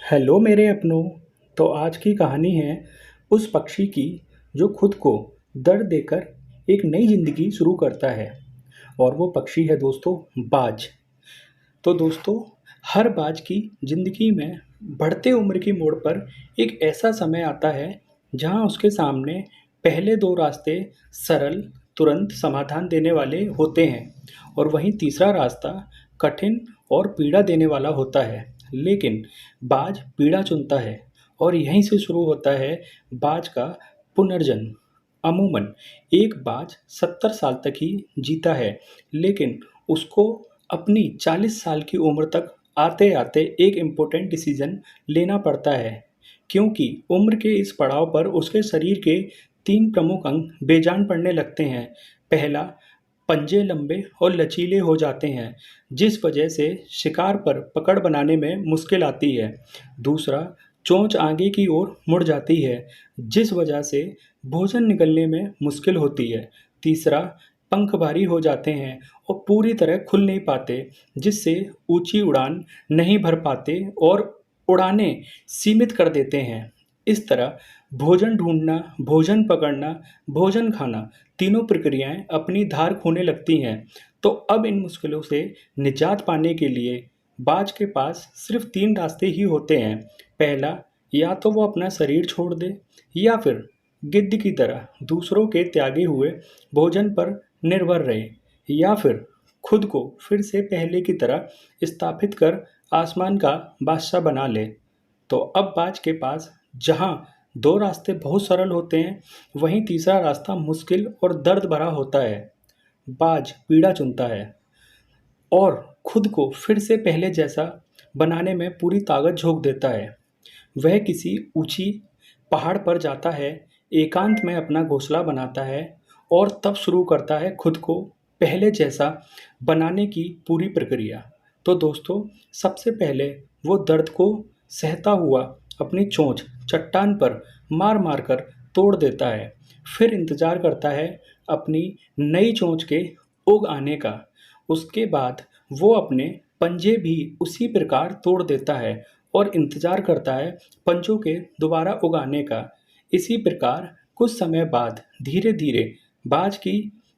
Hello मेरे अपनों। तो आज की कहानी है उस पक्षी की जो खुद को दर्द देकर एक नई ज़िंदगी शुरू करता है। और वो पक्षी है दोस्तों बाज। तो दोस्तों, हर बाज की ज़िंदगी में बढ़ते उम्र की मोड़ पर एक ऐसा समय आता है जहां उसके सामने पहले दो रास्ते सरल, तुरंत समाधान देने वाले होते हैं और वहीं तीसरा रास्ता कठिन और पीड़ा देने वाला होता है। लेकिन बाज पीड़ा चुनता है और यहीं से शुरू होता है बाज का पुनर्जन्म। अमूमन एक बाज 70 साल तक ही जीता है, लेकिन उसको अपनी 40 साल की उम्र तक आते-आते एक इम्पोर्टेंट डिसीजन लेना पड़ता है, क्योंकि उम्र के इस पड़ाव पर उसके शरीर के 3 प्रमुख अंग बेजान पड़ने लगते हैं। पहला, पंजे लंबे और लचीले हो जाते हैं, जिस वजह से शिकार पर पकड़ बनाने में मुश्किल आती है। दूसरा, चोंच आगे की ओर मुड़ जाती है, जिस वजह से भोजन निगलने में मुश्किल होती है। तीसरा, पंख भारी हो जाते हैं और पूरी तरह खुल नहीं पाते, जिससे ऊंची उड़ान नहीं भर पाते और उड़ानें सीमित कर देते हैं। इस तरह भोजन ढूंढना, भोजन पकड़ना, भोजन खाना, तीनों प्रक्रियाएं अपनी धार खोने लगती हैं। तो अब इन मुश्किलों से निजात पाने के लिए बाज के पास सिर्फ 3 रास्ते ही होते हैं। पहला, या तो वो अपना शरीर छोड़ दे, या फिर गिद्ध की तरह दूसरों के त्यागे हुए भोजन पर निर्भर रहे, या फिर खुद को फिर से पहले की तरह स्थापित कर आसमान का बादशाह बना ले। तो अब बाज के पास जहाँ 2 रास्ते बहुत सरल होते हैं, वहीं तीसरा रास्ता मुश्किल और दर्द भरा होता है। बाज पीड़ा चुनता है और खुद को फिर से पहले जैसा बनाने में पूरी ताकत झोंक देता है। वह किसी ऊंची पहाड़ पर जाता है, एकांत में अपना घोंसला बनाता है और तब शुरू करता है खुद को पहले जैसा बनाने की पूरी प्रक्रिया। तो दोस्तों, सबसे पहले वो दर्द को सहता हुआ अपनी चोंच चट्टान पर मार मार कर तोड़ देता है। फिर इंतजार करता है अपनी नई चोंच के उग आने का। उसके बाद वो अपने पंजे भी उसी प्रकार तोड़ देता है और इंतजार करता है पंजों के दोबारा उगाने का। इसी प्रकार कुछ समय बाद धीरे धीरे बाज की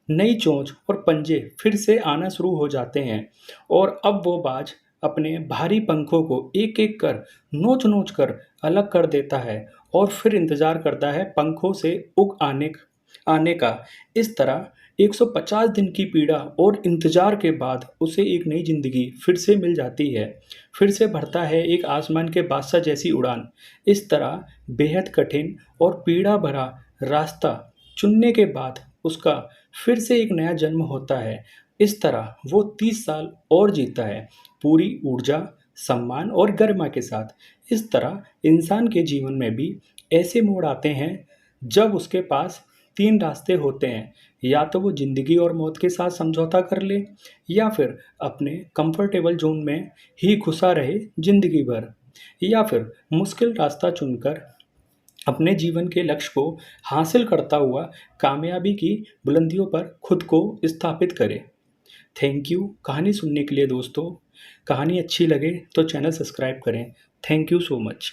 नई चोंच और पंजे फिर से आना शुरू हो जाते हैं और अब वो बाज अपने भारी पंखों को एक एक कर नोच नोच कर अलग कर देता है और फिर इंतजार करता है पंखों से उग आने का। इस तरह 150 दिन की पीड़ा और इंतजार के बाद उसे एक नई जिंदगी फिर से मिल जाती है। फिर से भरता है एक आसमान के बादशाह जैसी उड़ान। इस तरह बेहद कठिन और पीड़ा भरा रास्ता चुनने के बाद उसका फिर से एक नया जन्म होता है। इस तरह वो 30 साल और जीता है, पूरी ऊर्जा, सम्मान और गरिमा के साथ। इस तरह इंसान के जीवन में भी ऐसे मोड़ आते हैं जब उसके पास 3 रास्ते होते हैं। या तो वो ज़िंदगी और मौत के साथ समझौता कर ले, या फिर अपने कंफर्टेबल ज़ोन में ही घुसा रहे ज़िंदगी भर, या फिर मुश्किल रास्ता चुनकर अपने जीवन के लक्ष्य को हासिल करता हुआ कामयाबी की बुलंदियों पर खुद को स्थापित करे। थैंक यू कहानी सुनने के लिए दोस्तों। कहानी अच्छी लगे तो चैनल सब्सक्राइब करें। Thank you so much.